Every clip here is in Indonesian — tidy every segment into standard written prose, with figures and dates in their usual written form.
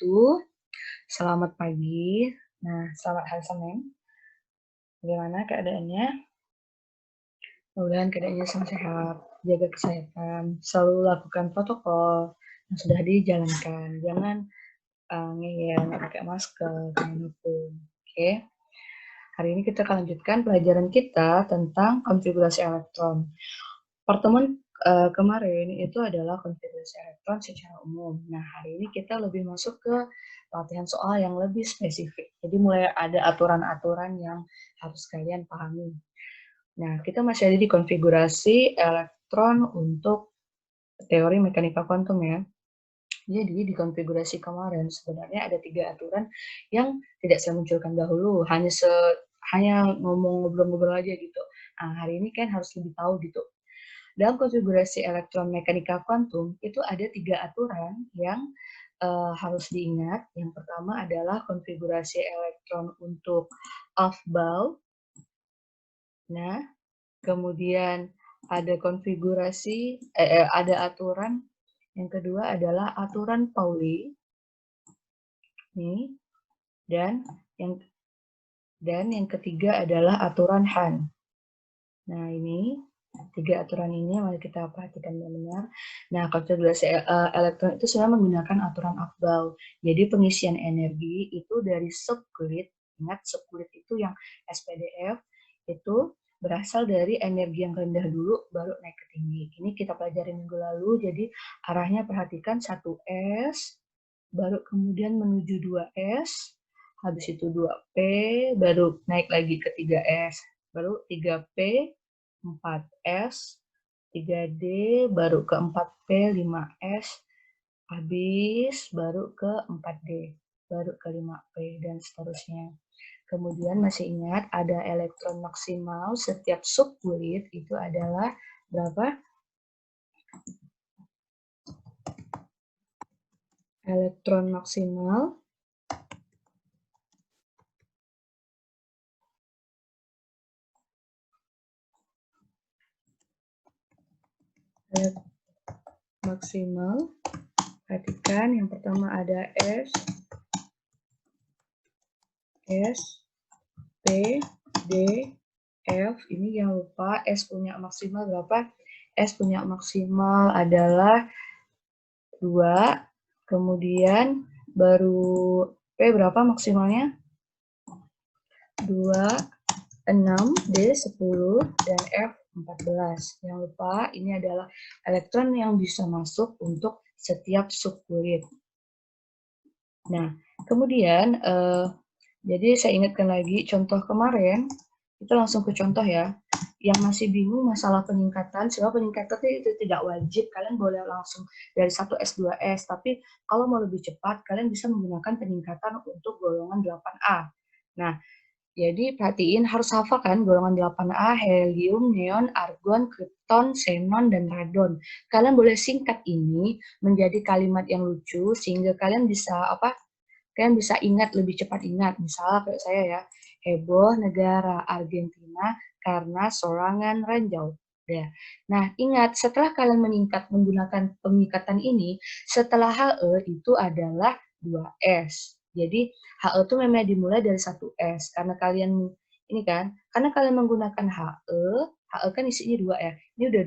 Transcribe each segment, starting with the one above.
wabarakatuh. Selamat pagi. Nah, selamat hari Senin. Bagaimana keadaannya? Mudah-mudahan keadaannya sehat, jaga kesehatan, selalu lakukan protokol yang sudah dijalankan. Jangan ngeyel, nggak pakai masker, dimanapun. Oke. Hari ini kita akan lanjutkan pelajaran kita tentang konfigurasi elektron. Pertemuan kemarin itu adalah konfigurasi elektron secara umum. Nah, hari ini kita lebih masuk ke latihan soal yang lebih spesifik. Jadi mulai ada aturan-aturan yang harus kalian pahami. Nah, kita masih ada di konfigurasi elektron untuk teori mekanika kuantum ya. Jadi di konfigurasi kemarin sebenarnya ada 3 aturan yang tidak saya munculkan dahulu, hanya ngobrol-ngobrol aja gitu. Nah, hari ini kan harus lebih tahu gitu. Dalam konfigurasi elektron mekanika kuantum itu ada 3 aturan yang harus diingat. Yang pertama adalah konfigurasi elektron untuk Aufbau. Nah, kemudian ada ada aturan yang kedua adalah aturan Pauli. Nih, dan yang ketiga adalah aturan Hahn. Nah, ini 3 aturan ini mari kita perhatikan benar-benar. Nah, konfigurasi elektron itu sebenarnya menggunakan aturan Aufbau. Jadi pengisian energi itu dari subkulit, ingat subkulit itu yang SPDF, itu berasal dari energi yang rendah dulu baru naik ke tinggi. Ini kita pelajari minggu lalu, jadi arahnya perhatikan 1S, baru kemudian menuju 2S, habis itu 2P, baru naik lagi ke 3S, baru 3P, 4S, 3D, baru ke 4P, 5S, habis baru ke 4D, baru ke 5P, dan seterusnya. Kemudian masih ingat ada elektron maksimal setiap subkulit itu adalah berapa? Elektron maksimal perhatikan yang pertama ada S, P, D, F. Ini jangan lupa S punya maksimal berapa? S punya maksimal adalah 2, kemudian baru P berapa maksimalnya? 2, 6, D 10, dan F 14. Jangan lupa ini adalah elektron yang bisa masuk untuk setiap subkulit. Nah, kemudian jadi saya ingatkan lagi contoh kemarin, kita langsung ke contoh ya. Yang masih bingung masalah peningkatan, sebab peningkatan itu tidak wajib, kalian boleh langsung dari 1S 2S, tapi kalau mau lebih cepat, kalian bisa menggunakan peningkatan untuk golongan 8A. Nah, jadi perhatiin harus hafal kan golongan 8A, helium, neon, argon, krypton, xenon, dan radon. Kalian boleh singkat ini menjadi kalimat yang lucu sehingga kalian bisa kalian bisa ingat, lebih cepat ingat. Misalnya kayak saya ya, heboh negara Argentina karena serangan ranjau. Ya. Nah, ingat setelah kalian menggunakan pengikatan ini, setelah HE itu adalah 2S. Jadi HE itu memang dimulai dari 1S karena kalian ini kan, karena kalian menggunakan HE kan isinya 2 ya. Ini udah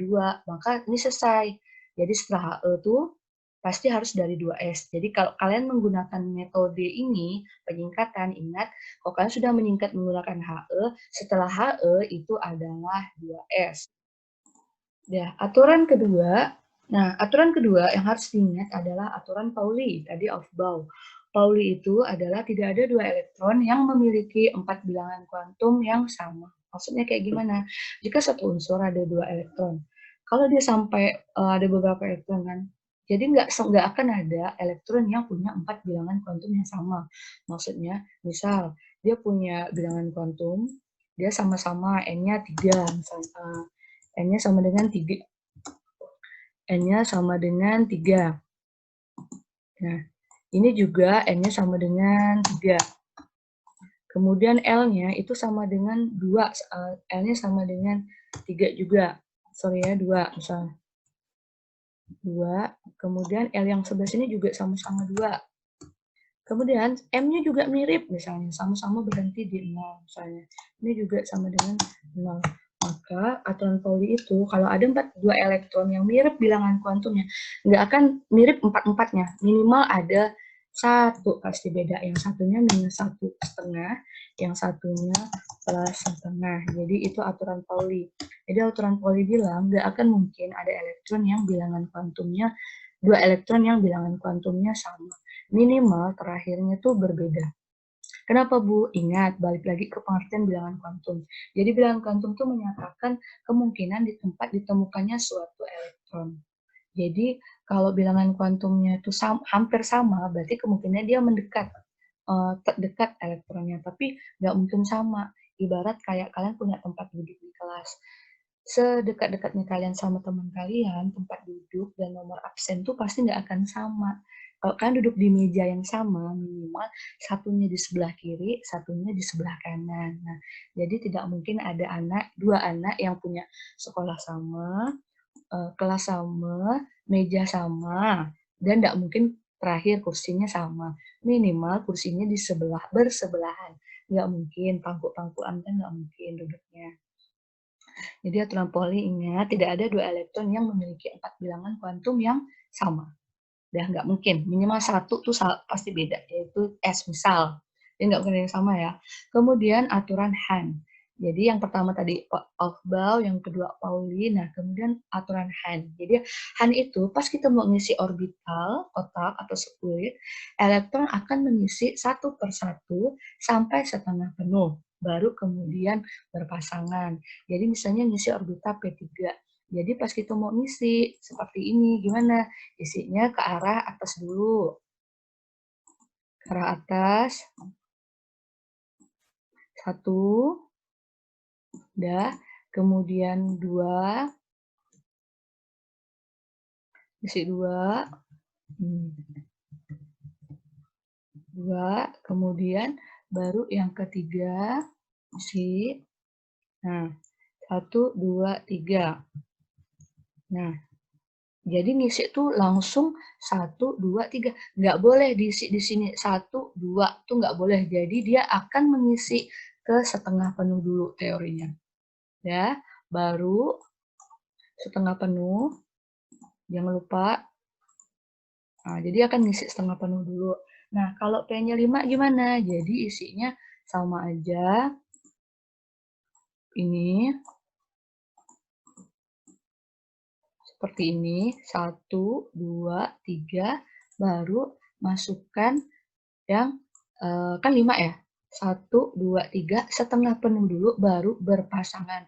2, maka ini selesai. Jadi setelah HE itu pasti harus dari 2S. Jadi kalau kalian menggunakan metode ini, peningkatan, ingat, kalau kalian sudah meningkat menggunakan HE, setelah HE itu adalah 2S. Ya, aturan kedua yang harus diingat adalah aturan Pauli, tadi Aufbau. Pauli itu adalah tidak ada 2 elektron yang memiliki 4 bilangan kuantum yang sama. Maksudnya kayak gimana? Jika satu unsur ada 2 elektron, kalau dia sampai ada beberapa elektron kan, jadi nggak akan ada elektron yang punya 4 bilangan kuantum yang sama. Maksudnya, misal dia punya bilangan kuantum, dia sama-sama N-nya 3, misalnya N-nya sama dengan 3. N-nya sama dengan 3. Nah, ini juga N-nya sama dengan 3. Kemudian L-nya itu sama dengan 2. L-nya sama dengan 3 juga. Sorry ya, 2 misalnya. 2. Kemudian L yang sebelah sini juga sama-sama 2. Kemudian M-nya juga mirip, misalnya sama-sama berhenti di 0, misalnya. Ini juga sama dengan 0. Maka aturan Pauli itu, kalau ada dua elektron yang mirip bilangan kuantumnya, nggak akan mirip empat-empatnya. Minimal ada satu pasti beda. Yang satunya minus 1,5, yang satunya plus setengah. Jadi itu aturan Pauli. Jadi aturan Pauli bilang nggak akan mungkin ada elektron yang bilangan kuantumnya, dua elektron yang bilangan kuantumnya sama. Minimal terakhirnya tuh berbeda. Kenapa Bu? Ingat, balik lagi ke pengertian bilangan kuantum. Jadi bilangan kuantum itu menyatakan kemungkinan di tempat ditemukannya suatu elektron. Jadi kalau bilangan kuantumnya itu hampir sama, berarti kemungkinannya dia mendekat, terdekat elektronnya. Tapi nggak mungkin sama. Ibarat kayak kalian punya tempat duduk di kelas. Sedekat-dekatnya kalian sama teman kalian, tempat duduk dan nomor absen tuh pasti nggak akan sama. Kalau kalian duduk di meja yang sama, minimal satunya di sebelah kiri, satunya di sebelah kanan. Nah, jadi tidak mungkin ada dua anak yang punya sekolah sama, kelas sama, meja sama, dan tidak mungkin terakhir kursinya sama. Minimal kursinya bersebelahan. Nggak mungkin, pangku-pangkuan kan nggak mungkin duduknya. Jadi aturan Pauli ingat, tidak ada dua elektron yang memiliki 4 bilangan kuantum yang sama. Udah nggak mungkin, minimal satu tuh pasti beda, yaitu S misal. Jadi nggak mungkin yang sama ya. Kemudian aturan Hahn. Jadi yang pertama tadi Aufbau, yang kedua Pauli, nah kemudian aturan Hahn. Jadi Hahn itu pas kita mau ngisi orbital, kotak atau sekuit, elektron akan mengisi satu per satu sampai setengah penuh. Baru kemudian berpasangan. Jadi misalnya ngisi orbital P3. Jadi pas kita mau ngisi seperti ini, gimana? Isinya ke arah atas dulu. Ke arah atas. 1. Udah. Kemudian 2. Isi 2. 2. Kemudian baru yang ketiga isi. Nah, 1, 2, 3. Nah, jadi ngisi tuh langsung 1, 2, 3. Nggak boleh diisi di sini 1, 2 tuh nggak boleh. Jadi dia akan mengisi ke setengah penuh dulu teorinya. Ya, baru setengah penuh. Jangan lupa. Nah, jadi akan ngisi setengah penuh dulu. Nah, kalau P-nya 5 gimana? Jadi isinya sama aja. Ini seperti ini, 1, 2, 3, baru masukkan yang kan 5 ya, 1, 2, 3, setengah penuh dulu, baru berpasangan.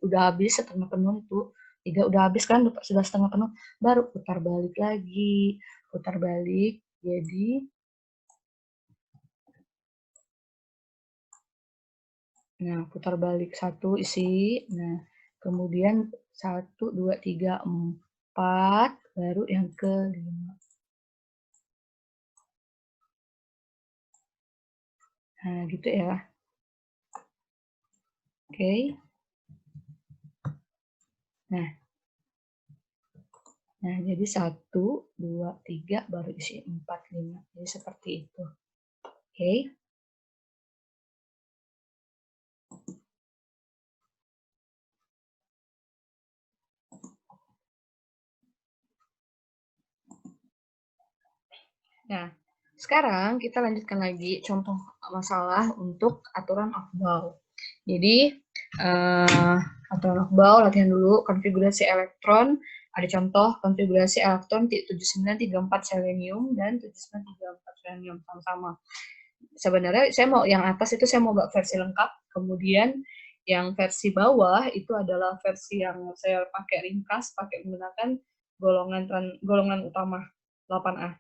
Udah habis setengah penuh itu, 3 udah habis kan, sudah setengah penuh, baru putar balik lagi, putar balik, jadi, nah putar balik 1 isi, nah kemudian 1, 2, 3, 4, baru yang ke-5. Nah, gitu ya. Oke. Nah, jadi 1, 2, 3, baru isi 4, 5. Jadi seperti itu. Oke. Nah, sekarang kita lanjutkan lagi contoh masalah untuk aturan Aufbau. Jadi, aturan Aufbau, latihan dulu konfigurasi elektron. Ada contoh konfigurasi elektron 7934 selenium dan 7934 selenium sama-sama. Sebenarnya saya mau yang atas itu saya mau buat versi lengkap, kemudian yang versi bawah itu adalah versi yang saya pakai ringkas, pakai menggunakan golongan utama 8A.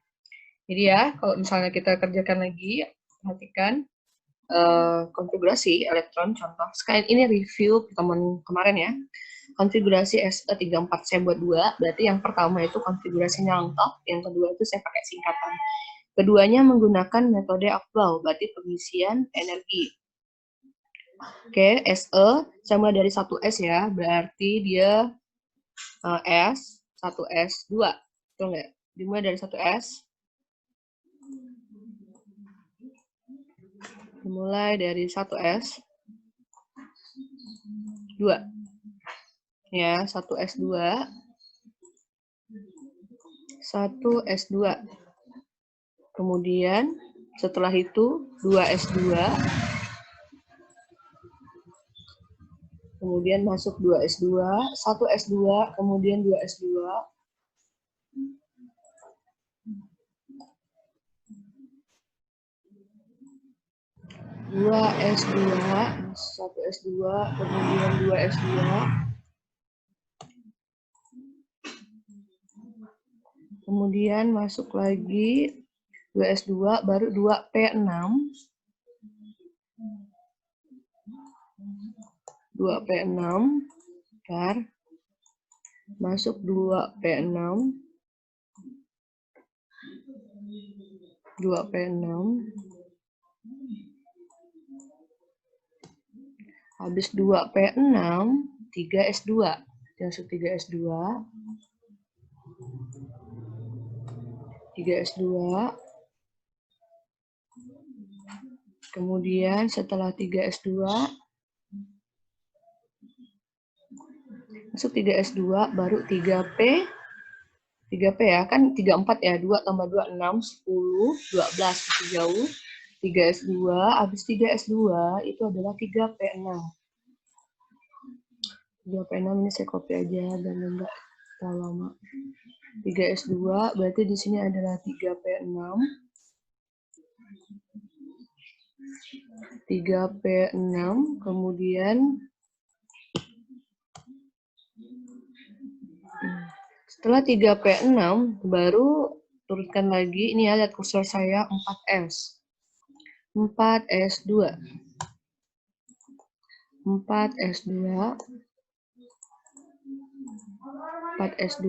Jadi ya, kalau misalnya kita kerjakan lagi, perhatikan konfigurasi elektron, contoh. Sekarang ini review pertemuan kemarin ya. Konfigurasi SE34 saya buat 2, berarti yang pertama itu konfigurasinya lengkap, yang kedua itu saya pakai singkatan. Keduanya menggunakan metode Aufbau, berarti pengisian energi. Oke, SE, saya mulai dari 1S ya, berarti dia S, 1S, 2. Betul nggak? Dimulai dari 1S. Dimulai dari 1S, 2. Ya, 1S2. 1S2. Kemudian setelah itu 2S2. Kemudian masuk 2S2, 1S2, kemudian 2S2. 2S2, 1S2, kemudian 2S2. Kemudian masuk lagi 2S2, baru 2P6. 2P6, bentar. Masuk 2P6. 2P6. Habis 2P6, 3S2. Masuk 3S2. 3S2. Kemudian setelah 3S2, masuk 3S2, baru 3P. 3P ya, kan 34 ya, 2 tambah 2, 6, 10, 12, masih jauh. 3S2, habis 3S2 itu adalah 3P6. 3P6 ini saya copy aja dan enggak terlalu lama. 3S2 berarti di sini adalah 3P6. 3P6, kemudian setelah 3P6 baru turunkan lagi, ini ya, lihat kursor saya, 4S. 4S2. 4S2. 4S2.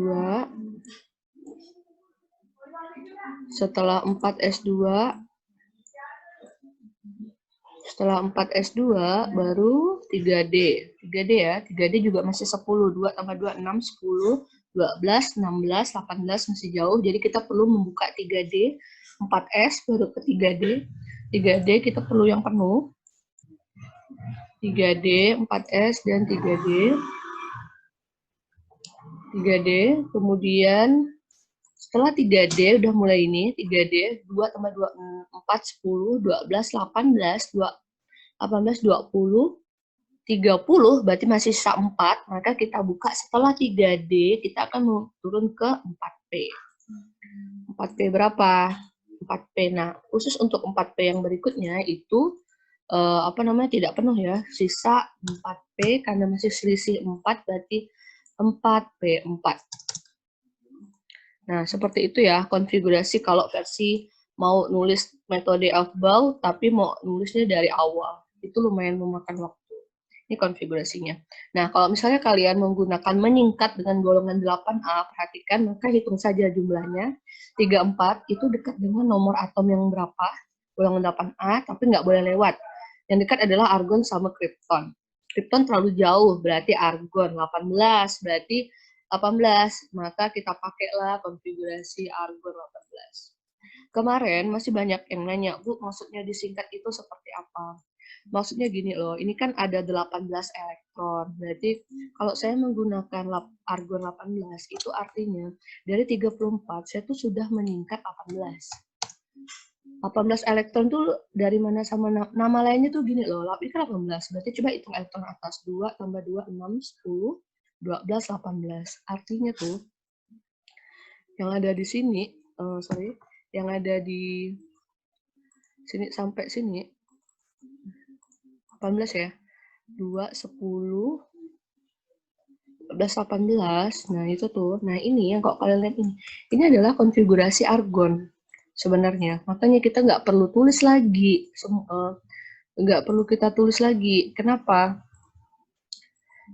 Setelah 4S2, baru 3D. 3D ya, 3D juga masih 10. 2 tambah 2, 6, 10, 12, 16, 18, masih jauh. Jadi kita perlu membuka 3D, 4S, baru ke 3D. 3D kita perlu yang penuh. 3D, 4S, dan 3D. 3D, kemudian setelah 3D, udah mulai ini, 3D, 2 tambah 2, 4, 10, 12, 18, 18, 20, 30, berarti masih sisa 4, maka kita buka setelah 3D, kita akan turun ke 4P. 4P berapa? 4P. Nah, khusus untuk 4P yang berikutnya itu, tidak penuh ya, sisa 4P, karena masih selisih 4, berarti 4P4. Nah, seperti itu ya konfigurasi kalau versi mau nulis metode Aufbau, tapi mau nulisnya dari awal. Itu lumayan memakan waktu. Ini konfigurasinya. Nah, kalau misalnya kalian menggunakan menyingkat dengan golongan 8A, perhatikan, maka hitung saja jumlahnya. 34 itu dekat dengan nomor atom yang berapa, golongan 8A, tapi nggak boleh lewat. Yang dekat adalah argon sama kripton. Kripton terlalu jauh, berarti argon. 18, berarti 18, maka kita pakailah konfigurasi argon 18. Kemarin masih banyak yang nanya, Bu, maksudnya disingkat itu seperti apa? Maksudnya gini loh, ini kan ada 18 elektron. Berarti kalau saya menggunakan argon 18, itu artinya dari 34, saya tuh sudah meningkat 18. 18 elektron tuh dari mana sama nama lainnya tuh gini loh, ini kan 18, berarti coba hitung elektron atas, 2 tambah 2, 6, 10, 12, 18. Artinya tuh, yang ada di sini, yang ada di sini sampai sini, 18 ya, 2, 10, 12, 18, nah itu tuh. Nah ini yang kok kalian lihat ini adalah konfigurasi argon sebenarnya. Makanya kita nggak perlu tulis lagi, Kenapa?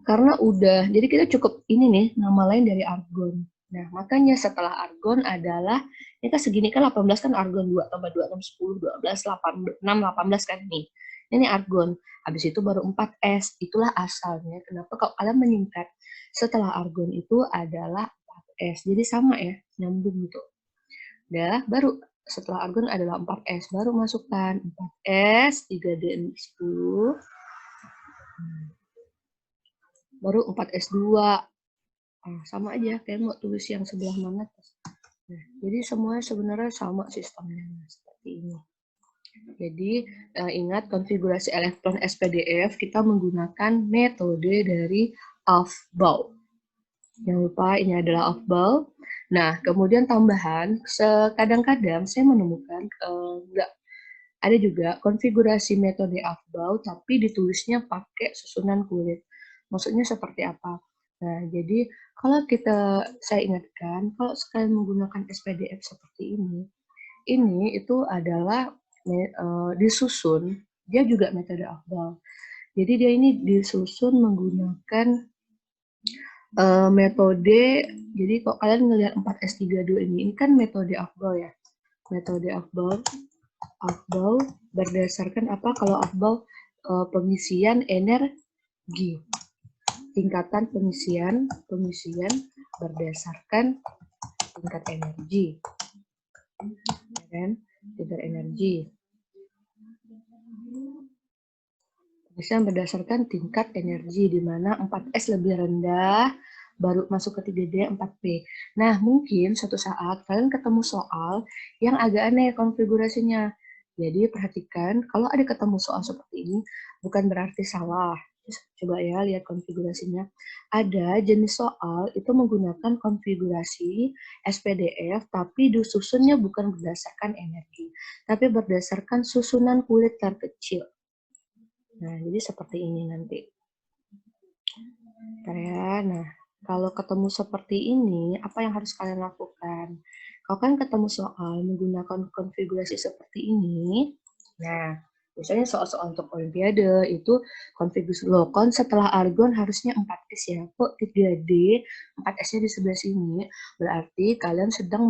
Karena udah, jadi kita cukup ini nih, nama lain dari argon. Nah, makanya setelah argon adalah, ini kan segini kan 18 kan argon, 2 tambah 2, 6, 10, 12, 8, 6, 18 kan nih. Ini argon. Habis itu baru 4S, itulah asalnya. Kenapa kalau kalian menyingkat setelah argon itu adalah 4S. Jadi sama ya, nyambung gitu. Udah, baru setelah argon adalah 4S. Baru masukkan 4S, 3D10, baru 4S2. Nah, sama aja, kayak mau tulis yang sebelah mana. Nah, jadi semuanya sebenarnya sama sistemnya, seperti ini. Jadi, ingat konfigurasi elektron SPDF, kita menggunakan metode dari Aufbau. Jangan lupa ini adalah Aufbau. Nah, kemudian tambahan, kadang-kadang saya menemukan, ada juga konfigurasi metode Aufbau, tapi ditulisnya pakai susunan kulit. Maksudnya seperti apa? Nah, jadi kalau saya ingatkan, kalau sekalian menggunakan SPDF seperti ini itu adalah disusun, dia juga metode Aufbau. Jadi dia ini disusun menggunakan metode, jadi kok kalian ngelihat 4S32 ini kan metode Aufbau ya. Metode Aufbau berdasarkan apa? Kalau Aufbau pengisian energi. Tingkatan pengisian berdasarkan tingkat energi. Ya kan? Tingkat energi. Pengisian berdasarkan tingkat energi, di mana 4S lebih rendah, baru masuk ke 3D, 4P. Nah, mungkin suatu saat kalian ketemu soal yang agak aneh konfigurasinya. Jadi, perhatikan, kalau ada ketemu soal seperti ini, bukan berarti salah. Coba ya, lihat konfigurasinya. Ada jenis soal itu menggunakan konfigurasi SPDF, tapi disusunnya bukan berdasarkan energi, tapi berdasarkan susunan kulit terkecil. Nah, jadi seperti ini nanti. Bentar ya. Nah, kalau ketemu seperti ini, apa yang harus kalian lakukan? Kalau kan ketemu soal menggunakan konfigurasi seperti ini, nah, biasanya soal-soal untuk Olimpiade itu konfigurasi lokon setelah argon harusnya 4S ya. Kok 3D, 4S-nya di sebelah sini, berarti kalian sedang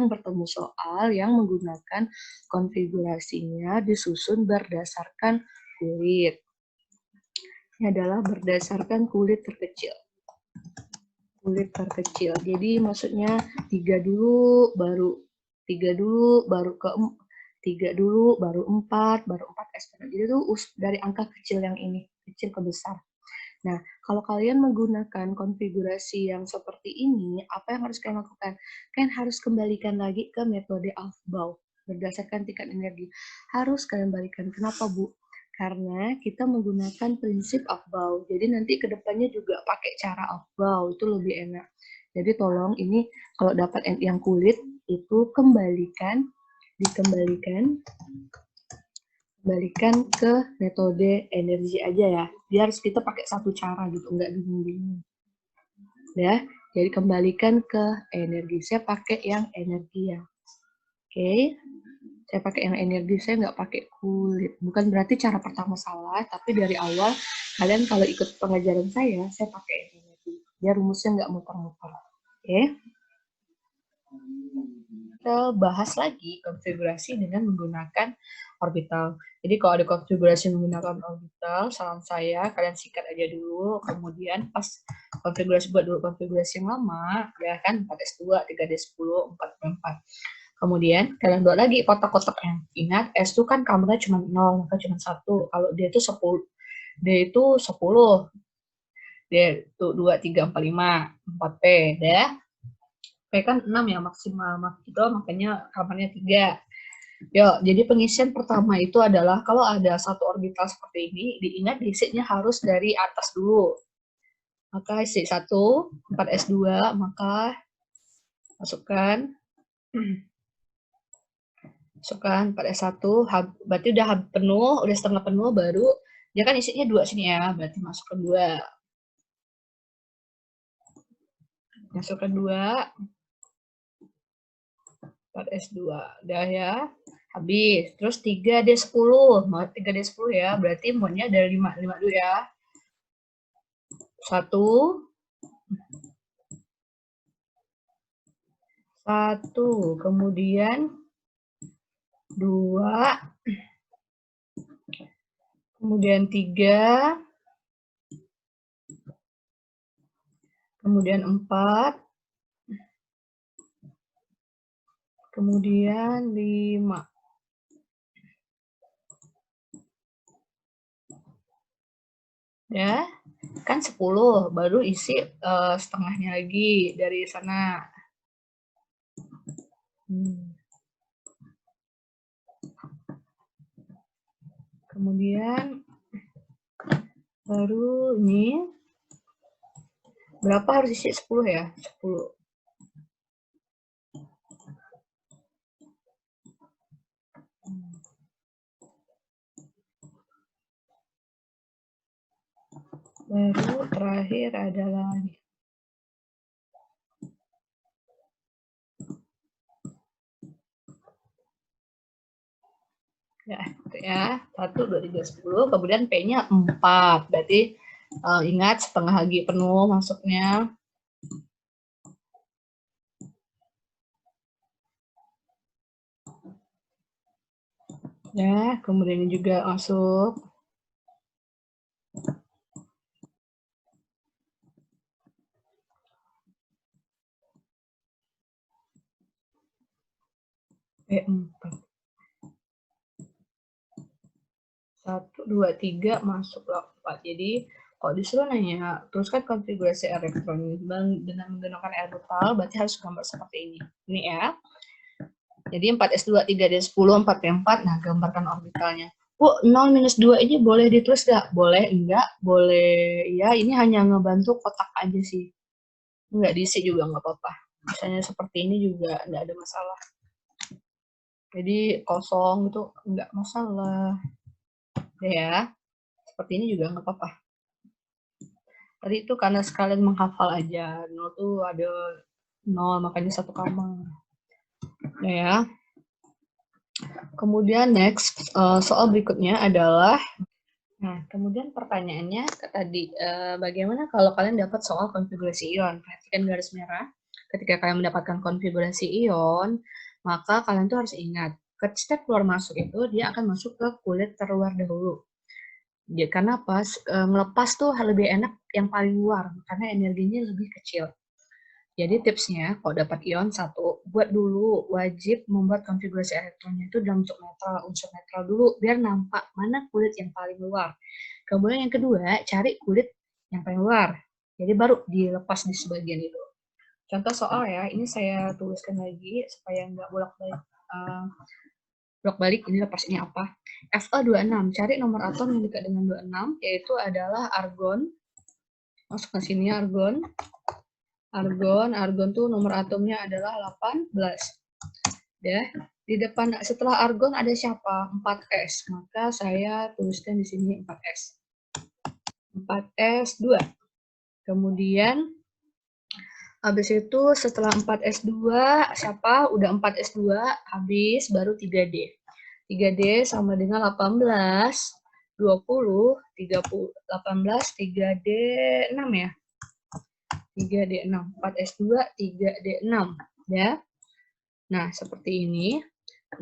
bertemu soal yang menggunakan konfigurasinya disusun berdasarkan kulit. Ini adalah berdasarkan kulit terkecil. Kulit terkecil. Jadi maksudnya 3 dulu, baru 3 dulu, baru ke 3 dulu, baru 4, baru 4S. Jadi itu dari angka kecil yang ini, kecil ke besar. Nah, kalau kalian menggunakan konfigurasi yang seperti ini, apa yang harus kalian lakukan? Kalian harus kembalikan lagi ke metode Aufbau berdasarkan tingkat energi. Harus kalian balikan. Kenapa, Bu? Karena kita menggunakan prinsip Aufbau. Jadi nanti kedepannya juga pakai cara Aufbau, itu lebih enak. Jadi tolong ini kalau dapat yang kulit itu dikembalikan ke metode energi aja ya. Biar kita pakai satu cara gitu, nggak bingung-bingung. Ya, jadi kembalikan ke energi. Saya pakai yang energi ya. Oke. Saya pakai yang energi, saya nggak pakai kulit. Bukan berarti cara pertama salah, tapi dari awal kalian kalau ikut pengajaran saya pakai yang energi. Biar rumusnya nggak muter-muter. Oke. Kita bahas lagi konfigurasi dengan menggunakan orbital. Jadi kalau ada konfigurasi menggunakan orbital, saran saya kalian sikat aja dulu, kemudian pas konfigurasi buat dulu konfigurasi yang lama, ya kan 4S2, 3D10, 4P4. Kemudian kalian buat lagi kotak-kotaknya. Ingat, S itu kan kamarnya cuma 0, maka cuma 1. Kalau D itu 10. D itu 10. D itu 2, 3, 4, 5, 4P. Ya. P kan 6 ya maksimal. Itu makanya kamarnya 3. Yuk, jadi pengisian pertama itu adalah kalau ada satu orbital seperti ini, diingat diisinya harus dari atas dulu. Maka isi 1, 4S2, maka masukkan 4S1, berarti udah penuh, udah setengah penuh, baru dia kan isinya 2 sini ya, berarti masukkan 2. Masukkan 2, 4S2, udah ya, habis. Terus 3D10, 3D10 ya, berarti modnya dari 5 dulu ya. 1, 1, kemudian 2, kemudian 3, kemudian 4, kemudian 5. Ya, kan 10, baru isi setengahnya lagi dari sana. Kemudian baru ini berapa harus isi 10 ya? 10. Baru terakhir adalah ini. Ya, 1, 2, 3, 10, kemudian P-nya 4. Berarti ingat setengah lagi penuh masuknya. Ya, kemudian juga masuk. P4. 1, 2, 3 masuk 4. Jadi kalau disuruh nanya, teruskan konfigurasi elektron dengan menggunakan orbital, berarti harus gambar seperti ini. Ini ya. Jadi 4s2, 3d10, 4p4, nah gambarkan orbitalnya. Bu, 0 minus 2 ini boleh ditulis nggak? Boleh, enggak, boleh. Ya, ini hanya ngebantu kotak aja sih. Enggak diisi juga nggak apa-apa. Misalnya seperti ini juga nggak ada masalah. Jadi kosong itu nggak masalah. Ya, seperti ini juga nggak apa-apa. Tadi itu karena sekalian menghafal aja. 0 tuh ada 0, makanya 1 koma. Ya. Kemudian next, soal berikutnya adalah, nah kemudian pertanyaannya tadi, bagaimana kalau kalian dapat soal konfigurasi ion? Perhatikan garis merah. Ketika kalian mendapatkan konfigurasi ion, maka kalian tuh harus ingat, step keluar masuk itu dia akan masuk ke kulit terluar dahulu. Ya, karena pas ngelepas tuh lebih enak yang paling luar, karena energinya lebih kecil. Jadi tipsnya, kalau dapat ion 1, buat dulu, wajib membuat konfigurasi elektronnya itu dalam bentuk netral, unsur netral dulu, biar nampak mana kulit yang paling luar. Kemudian yang kedua, cari kulit yang paling luar. Jadi baru dilepas di sebagian itu. Contoh soal ya, ini saya tuliskan lagi supaya nggak bolak-balik, ini lepasnya apa. Fe26, cari nomor atom yang dekat dengan 26, yaitu adalah argon. Masuk ke sini argon. Argon tuh nomor atomnya adalah 18. Ya, di depan setelah argon ada siapa? 4s. Maka saya tuliskan di sini 4s. 4s2. Kemudian habis itu setelah 4s2 siapa? Udah 4s2 habis, baru 3d. 3d sama dengan 18, 20, 30, 18, 3d6 ya. 3D6, 4S2, 3D6, ya. Nah, seperti ini.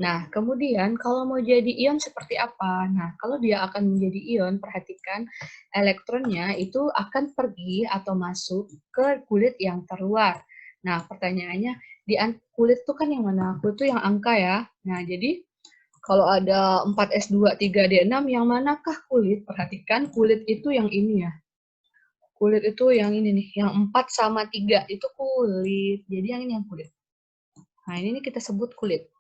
Nah, kemudian kalau mau jadi ion seperti apa? Nah, kalau dia akan menjadi ion, perhatikan elektronnya itu akan pergi atau masuk ke kulit yang terluar. Nah, pertanyaannya, di kulit itu kan yang mana? Kulit itu yang angka ya. Nah, jadi kalau ada 4S2, 3D6, yang manakah kulit? Perhatikan kulit itu yang ini ya. Kulit itu yang ini nih, yang 4 sama 3 itu kulit. Jadi yang ini yang kulit. Nah, ini kita sebut kulit.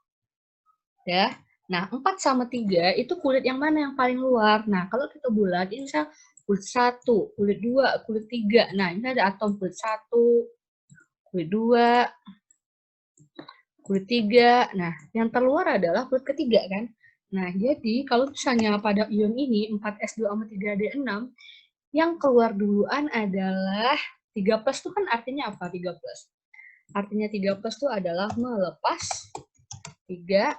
Ya. Nah, 4 sama 3 itu kulit yang mana yang paling luar? Nah, kalau kita bulat, ini misal kulit 1, kulit 2, kulit 3. Nah, ini ada atom kulit 1, kulit 2, kulit 3. Nah, yang terluar adalah kulit ketiga kan? Nah, jadi kalau misalnya pada ion ini 4S2 sama 3D6, yang keluar duluan adalah 3 plus itu kan artinya apa 3 plus? Artinya 3 plus itu adalah melepas 3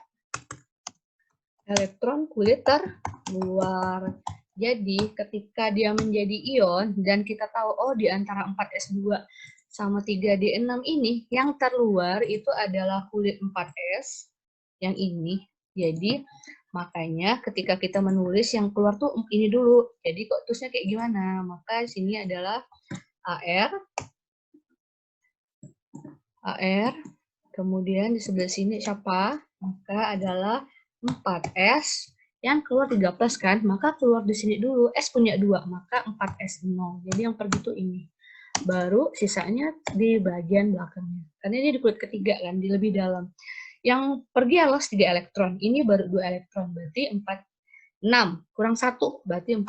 elektron kulit terluar. Jadi ketika dia menjadi ion dan kita tahu oh di antara 4s2 sama 3d6 ini yang terluar itu adalah kulit 4s yang ini. Jadi makanya ketika kita menulis yang keluar tuh ini dulu. Jadi kok tulisnya kayak gimana? Maka sini adalah AR Kemudian di sebelah sini siapa? Maka adalah 4S yang keluar 3 plus kan? Maka keluar di sini dulu. S punya 2, maka 4S 0. Jadi yang pergi itu ini. Baru sisanya di bagian belakangnya. Karena ini di kulit ketiga kan, di lebih dalam. Yang pergi adalah 3 elektron. Ini baru 2 elektron. Berarti 6. Kurang 1, berarti 4.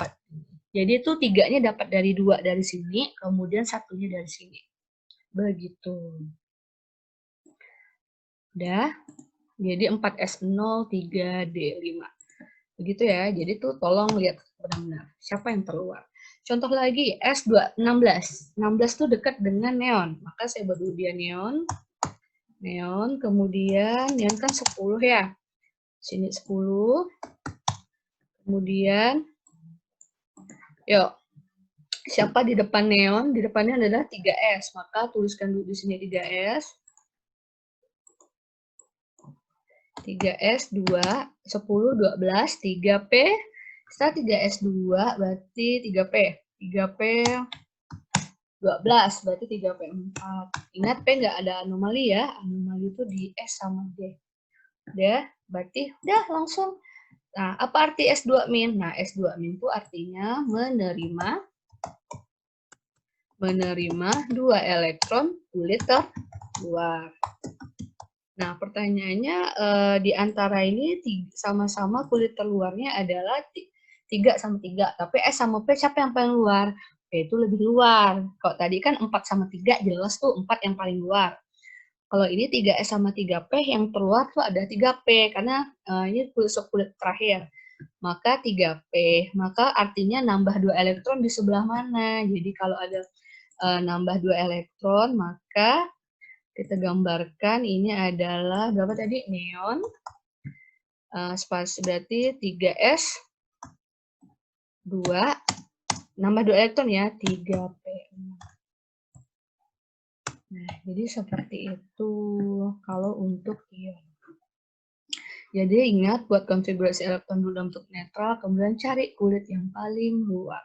Jadi itu 3-nya dapat dari 2 dari sini, kemudian 1-nya dari sini. Begitu. Udah. Jadi 4S0, 3D5. Begitu ya. Jadi tuh tolong lihat benar-benar siapa yang terluar. Contoh lagi, S216. 16 tuh dekat dengan neon. Maka saya buat dulu dia neon. Neon, kemudian neon kan 10 ya. Sini 10. Kemudian, yuk. Siapa di depan neon? Di depannya adalah 3S. Maka tuliskan dulu di sini 3S. 3S 2, 10, 12, 3P. Setelah 3S 2 berarti 3P. 3P 12 berarti 3P 4. Ingat P nggak ada anomali ya. Anomali itu di S sama D. Udah, berarti udah langsung. Nah, apa arti S2 min? Nah, S2 min itu artinya menerima 2 elektron kulit terluar. Nah, pertanyaannya di antara ini sama-sama kulit terluarnya adalah 3 sama 3. Tapi S sama P siapa yang paling luar? P itu lebih luar. Kalau tadi kan 4 sama 3 jelas tuh 4 yang paling luar. Kalau ini 3S sama 3P yang terluar tuh ada 3P karena ini kulit terakhir. Maka 3P. Maka artinya nambah 2 elektron di sebelah mana? Jadi kalau ada nambah 2 elektron, maka kita gambarkan ini adalah berapa tadi? Neon. Spasi berarti 3S 2 nambah 2 elektron ya, 3P. Nah, jadi seperti itu kalau untuk ion. Jadi ingat buat konfigurasi elektron dulu dalam bentuk netral, kemudian cari kulit yang paling luar.